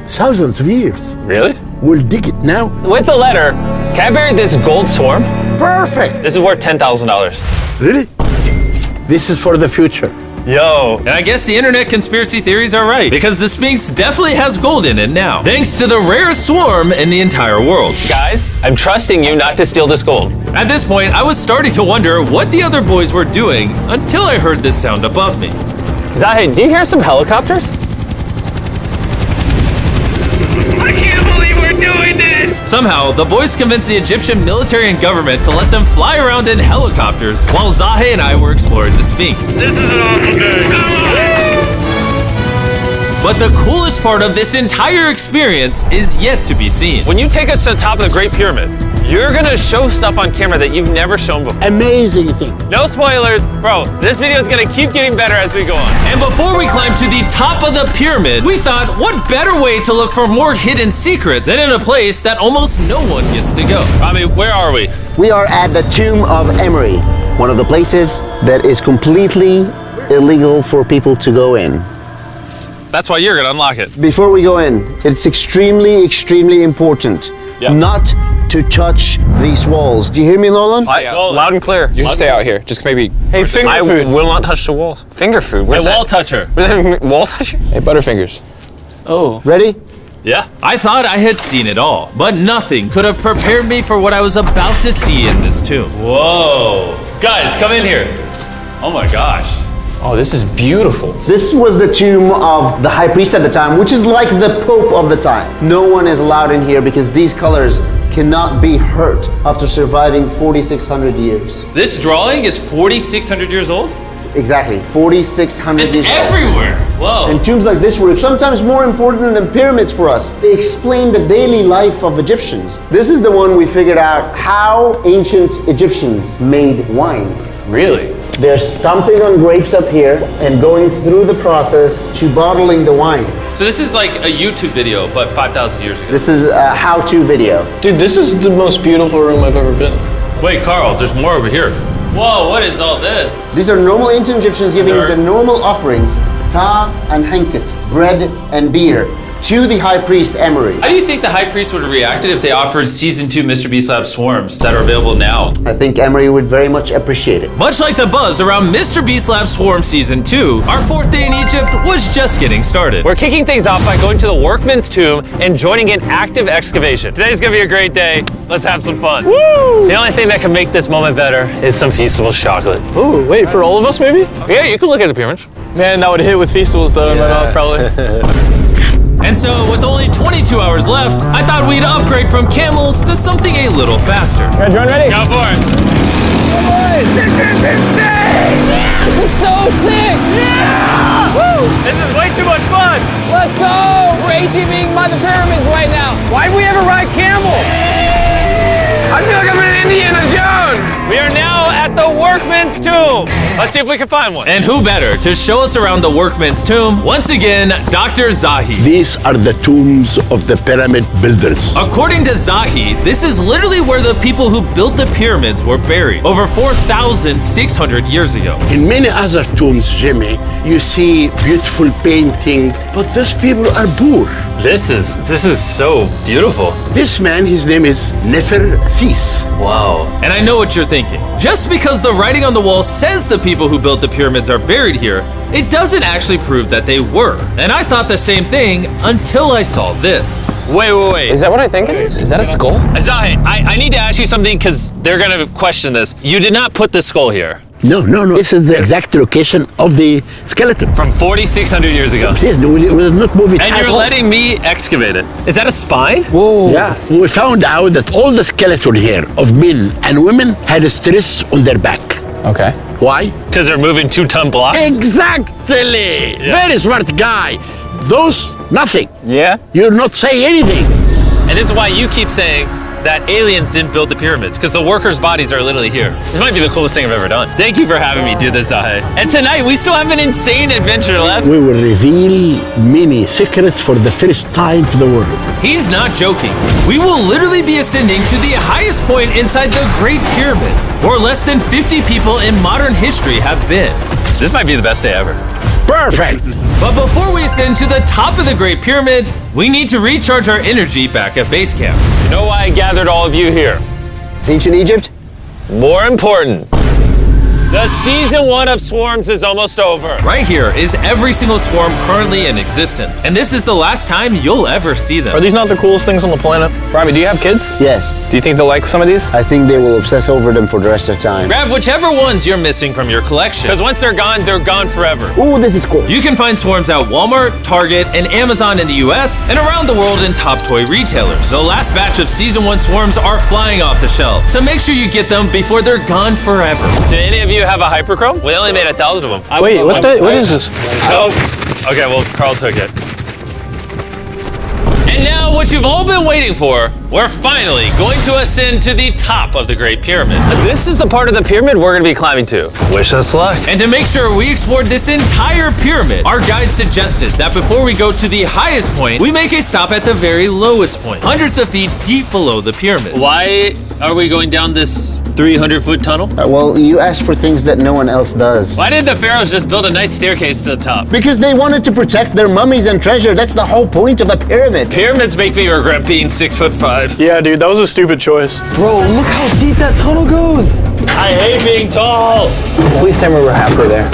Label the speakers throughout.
Speaker 1: thousands of years.
Speaker 2: Really?
Speaker 1: We'll dig it now.
Speaker 2: With the letter, can I bury this gold swarm?
Speaker 1: Perfect.
Speaker 2: This is worth $10,000.
Speaker 1: Really? This is for the future.
Speaker 2: Yo.
Speaker 3: And I guess the internet conspiracy theories are right, because the Sphinx definitely has gold in it now, thanks to the rarest swarm in the entire world.
Speaker 2: Guys, I'm trusting you not to steal this gold.
Speaker 3: At this point, I was starting to wonder what the other boys were doing until I heard this sound above me.
Speaker 2: Zahi, do you hear some helicopters?
Speaker 4: I can't believe we're doing this!
Speaker 3: Somehow, the boys convinced the Egyptian military and government to let them fly around in helicopters while Zahi and I were exploring the Sphinx.
Speaker 4: This is an awesome day.
Speaker 3: But the coolest part of this entire experience is yet to be seen.
Speaker 2: When you take us to the top of the Great Pyramid, you're gonna show stuff on camera that you've never shown before.
Speaker 1: Amazing things.
Speaker 2: No spoilers. Bro, this video is gonna keep getting better as we go on.
Speaker 3: And before we climb to the top of the pyramid, we thought, what better way to look for more hidden secrets than in a place that almost no one gets to go? Rami, where are we?
Speaker 5: We are at the tomb of Emery, one of the places that is completely illegal for people to go in.
Speaker 3: That's why you're gonna unlock it.
Speaker 5: Before we go in, it's extremely important not to touch these walls. Do you hear me, Nolan?
Speaker 2: Loud and clear.
Speaker 6: You should stay out here. Just maybe.
Speaker 2: Hey, finger food. I will not touch the walls. Finger food. What's
Speaker 3: Wall toucher.
Speaker 2: What does that mean? Wall toucher?
Speaker 6: Hey, Butterfingers.
Speaker 2: Oh.
Speaker 5: Ready?
Speaker 3: Yeah. I thought I had seen it all, but nothing could have prepared me for what I was about to see in this tomb. Whoa. Guys, come in here. Oh my gosh.
Speaker 6: Oh, this is beautiful.
Speaker 5: This was the tomb of the high priest at the time, which is like the pope of the time. No one is allowed in here because these colors cannot be hurt after surviving 4,600 years.
Speaker 3: This drawing is 4,600 years old?
Speaker 5: Exactly, 4,600
Speaker 3: It's
Speaker 5: years old.
Speaker 3: everywhere. Whoa.
Speaker 5: And tombs like this were sometimes more important than pyramids for us. They explain the daily life of Egyptians. This is the one we figured out how ancient Egyptians made wine.
Speaker 6: Really?
Speaker 5: They're stomping on grapes up here and going through the process to bottling the wine.
Speaker 3: So this is like a YouTube video, but 5,000 years ago.
Speaker 5: This is a how-to video.
Speaker 7: Dude, this is the most beautiful room I've ever been.
Speaker 3: Wait, Carl, there's more over here. Whoa, what is all this?
Speaker 5: These are normal ancient Egyptians giving the normal offerings, ta and henket, bread and beer, to the high priest Emery.
Speaker 3: How do you think the high priest would have reacted if they offered Season 2 Mr. Beast Lab swarms that are available now?
Speaker 5: I think Emery would very much appreciate it.
Speaker 3: Much like the buzz around Mr. Beast Lab Swarm Season 2, our fourth day in Egypt was just getting started.
Speaker 2: We're kicking things off by going to the workman's tomb and joining an active excavation. Today's gonna be a great day. Let's have some fun. Woo! The only thing that can make this moment better is some Feastables chocolate.
Speaker 7: Ooh, wait, for all of us maybe?
Speaker 2: Yeah, you can look at the pyramids.
Speaker 7: Man, that would hit with Feastables though in my mouth probably.
Speaker 3: And so, with only 22 hours left, I thought we'd upgrade from camels to something a little faster.
Speaker 2: John, ready?
Speaker 3: Go for it.
Speaker 4: This is insane!
Speaker 8: This is so sick!
Speaker 4: Yeah!
Speaker 2: Woo! This is way too much fun!
Speaker 8: Let's go! We're ATVing by the pyramids right now.
Speaker 2: Why'd we ever ride camels? I feel like I'm in Indiana Jones! We are now at the workman's tomb. Let's see if we can find one.
Speaker 3: And who better to show us around the workman's tomb? Once again, Dr. Zahi.
Speaker 1: These are the tombs of the pyramid builders.
Speaker 3: According to Zahi, this is literally where the people who built the pyramids were buried over 4,600 years ago.
Speaker 1: In many other tombs, Jimmy, you see beautiful painting, but those people are poor.
Speaker 3: This is so beautiful.
Speaker 1: This man, his name is Neferthis.
Speaker 3: Wow. And I know what you're thinking. Just because the writing on the wall says the people who built the pyramids are buried here, it doesn't actually prove that they were. And I thought the same thing until I saw this.
Speaker 2: Wait. Is that what I think it is?
Speaker 6: Is that a skull?
Speaker 2: Zahi, I need to ask you something because they're gonna question this. You did not put this skull here.
Speaker 1: No. This is the exact location of the skeleton.
Speaker 2: From 4,600 years ago.
Speaker 1: Yes, we will not move it
Speaker 2: And
Speaker 1: at
Speaker 2: you're
Speaker 1: all.
Speaker 2: letting me excavate it. Is that a spine?
Speaker 6: Whoa.
Speaker 1: Yeah, we found out that all the skeleton here of men and women had a stress on their back.
Speaker 6: Okay.
Speaker 1: Why?
Speaker 2: Because they're moving 2-ton blocks?
Speaker 1: Exactly! Very smart guy. Those, nothing.
Speaker 2: Yeah.
Speaker 1: You're not saying anything.
Speaker 2: And this is why you keep saying that aliens didn't build the pyramids, because the workers' bodies are literally here. This might be the coolest thing I've ever done. Thank you for having me do this, Zahi. And tonight, we still have an insane adventure left.
Speaker 1: We will reveal many secrets for the first time to the world.
Speaker 3: He's not joking. We will literally be ascending to the highest point inside the Great Pyramid, where less than 50 people in modern history have been.
Speaker 2: This might be the best day ever.
Speaker 1: Perfect.
Speaker 3: But before we ascend to the top of the Great Pyramid, we need to recharge our energy back at base camp.
Speaker 2: You know why I gathered all of you here?
Speaker 5: Ancient Egypt?
Speaker 2: More important, the season 1 of Swarms is almost over.
Speaker 3: Right here is every single swarm currently in existence. And this is the last time you'll ever see them.
Speaker 7: Are these not the coolest things on the planet? Rami, do you have kids?
Speaker 5: Yes.
Speaker 7: Do you think they'll like some of these?
Speaker 5: I think they will obsess over them for the rest of time.
Speaker 2: Grab whichever ones you're missing from your collection. Because once they're gone forever.
Speaker 5: Ooh, this is cool.
Speaker 3: You can find swarms at Walmart, Target, and Amazon in the US, and around the world in top toy retailers. The last batch of Season 1 swarms are flying off the shelf, so make sure you get them before they're gone forever.
Speaker 2: Do any of you have a hyperchrome? We only made 1,000 of them.
Speaker 7: Wait, what is this?
Speaker 2: Oh, okay, well, Carl took it. And now, what you've all been waiting for, we're finally going to ascend to the top of the Great Pyramid. This is the part of the pyramid we're gonna be climbing to. Wish us luck.
Speaker 3: And to make sure we explored this entire pyramid, our guide suggested that before we go to the highest point, we make a stop at the very lowest point, hundreds of feet deep below the pyramid.
Speaker 2: Why are we going down this 300-foot tunnel?
Speaker 5: Well, you asked for things that no one else does.
Speaker 2: Why did the pharaohs just build a nice staircase to the top?
Speaker 5: Because they wanted to protect their mummies and treasure. That's the whole point of a pyramid.
Speaker 2: Pyramids make me regret being 6'5".
Speaker 7: Yeah, dude, that was a stupid choice.
Speaker 8: Bro, look how deep that tunnel goes.
Speaker 2: I hate being tall.
Speaker 8: Please tell me we're halfway there.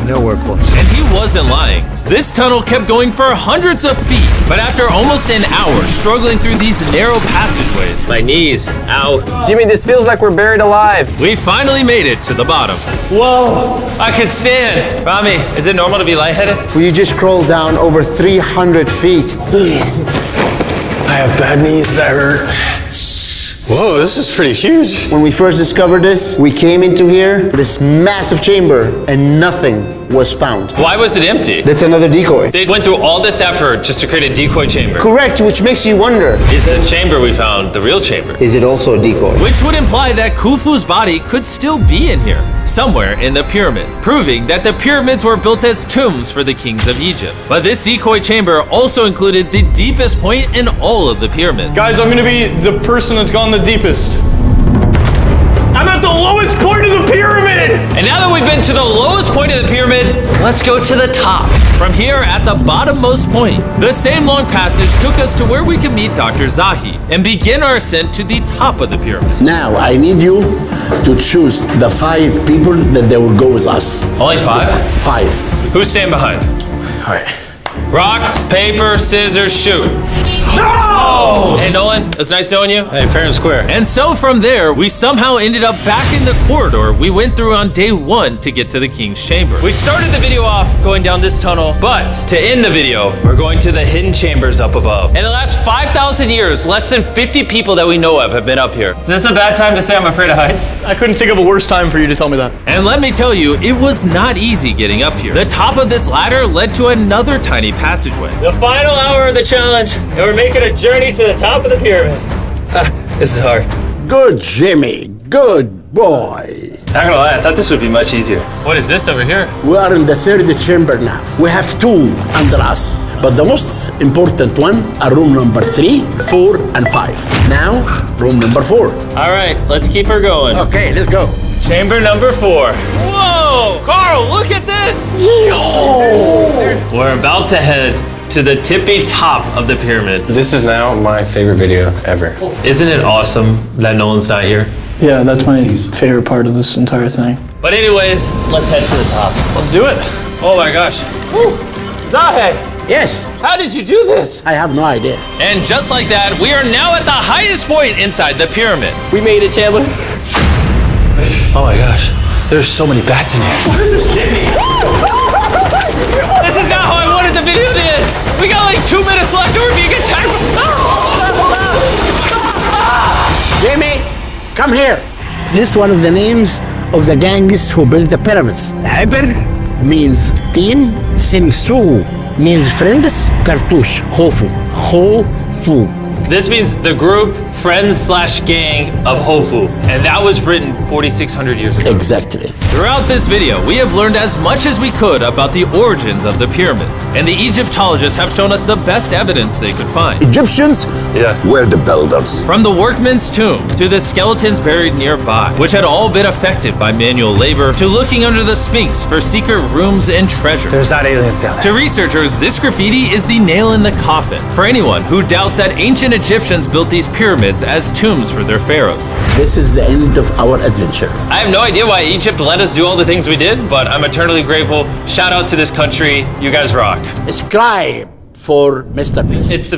Speaker 5: Nowhere close.
Speaker 3: And he wasn't lying. This tunnel kept going for hundreds of feet, but after almost an hour struggling through these narrow passageways,
Speaker 2: My knees, ow.
Speaker 8: Jimmy, this feels like we're buried alive.
Speaker 3: we finally made it to the bottom.
Speaker 2: Whoa, I can stand. Rami, is it normal to be lightheaded?
Speaker 5: Well, you just crawled down over 300 feet.
Speaker 6: I have bad knees that hurt. Whoa, this is pretty huge.
Speaker 5: When we first discovered this, we came into here, this massive chamber, and nothing was found.
Speaker 2: Why was it empty?
Speaker 5: That's another decoy.
Speaker 2: They went through all this effort just to create a decoy chamber.
Speaker 5: Correct, which makes you wonder,
Speaker 2: Is the chamber we found the real chamber?
Speaker 5: is it also a decoy?
Speaker 3: Which would imply that Khufu's body could still be in here, somewhere in the pyramid, proving that the pyramids were built as tombs for the kings of Egypt. But this decoy chamber also included the deepest point in all of the pyramids.
Speaker 7: Guys, I'm gonna be the person that's gone the deepest. I'm at the lowest point of the pyramid!
Speaker 2: And now that we've been to the lowest point of the pyramid, let's go to the top.
Speaker 3: From here at the bottommost point, the same long passage took us to where we could meet Dr. Zahi and begin our ascent to the top of the pyramid.
Speaker 1: Now I need you to choose the 5 people that they will go with us.
Speaker 2: Only 5?
Speaker 1: 5.
Speaker 2: Who's staying behind?
Speaker 7: All right.
Speaker 2: Rock, paper, scissors, shoot. No! Hey, Nolan, it was nice knowing you.
Speaker 6: Hey, fair and square.
Speaker 3: And so from there, we somehow ended up back in the corridor we went through on day 1 to get to the king's chamber.
Speaker 2: We started the video off going down this tunnel, but to end the video, we're going to the hidden chambers up above. In the last 5,000 years, less than 50 people that we know of have been up here. Is this a bad time to say I'm afraid of heights?
Speaker 7: I couldn't think of a worse time for you to tell me that.
Speaker 3: And let me tell you, it was not easy getting up here. The top of this ladder led to another tiny passageway.
Speaker 2: The final hour of the challenge, and we're making a journey to the top of the pyramid. This is hard.
Speaker 1: Good, Jimmy. Good boy.
Speaker 2: Not gonna lie, I thought this would be much easier. What is this over here?
Speaker 1: We are in the 3rd chamber now. We have 2 under us, but the most important one are room number 3, 4, and 5. Now, room number 4.
Speaker 2: All right, let's keep her going.
Speaker 1: Okay, let's go.
Speaker 2: Chamber number 4. Whoa! Carl, look at this! We're about to head to the tippy top of the pyramid.
Speaker 6: This is now my favorite video ever.
Speaker 2: Isn't it awesome that Nolan's not here?
Speaker 7: Yeah, that's my favorite part of this entire thing.
Speaker 2: But anyways, let's head to the top.
Speaker 7: Let's do it.
Speaker 2: Oh my gosh. Woo. Zahe,
Speaker 1: Yes,
Speaker 2: how did you do this?
Speaker 1: I have no idea.
Speaker 2: And just like that, we are now at the highest point inside the pyramid.
Speaker 8: We made it, Chandler.
Speaker 2: Oh my gosh, there's so many bats in here. This is not how I wanted the video to end. We got like 2 minutes left and we're being attacked.
Speaker 1: Jimmy, come here. This is one of the names of the gangs who built the pyramids. Hyper means team, Simsu means friends, Kartush, Hofu, Hofu.
Speaker 2: This means the group, friends slash gang of Khufu. And that was written 4,600 years ago.
Speaker 1: Exactly.
Speaker 3: Throughout this video, we have learned as much as we could about the origins of the pyramids, and the Egyptologists have shown us the best evidence they could find.
Speaker 9: Egyptians were the builders.
Speaker 3: From the workman's tomb to the skeletons buried nearby, which had all been affected by manual labor, to looking under the Sphinx for secret rooms and treasure.
Speaker 2: There's not aliens down there.
Speaker 3: To researchers, this graffiti is the nail in the coffin for anyone who doubts that ancient Egyptians built these pyramids as tombs for their pharaohs.
Speaker 1: This is the end of our adventure.
Speaker 2: I have no idea why Egypt let us do all the things we did, but I'm eternally grateful. Shout out to this country. You guys rock.
Speaker 1: Subscribe for Mr. Beast.
Speaker 2: It's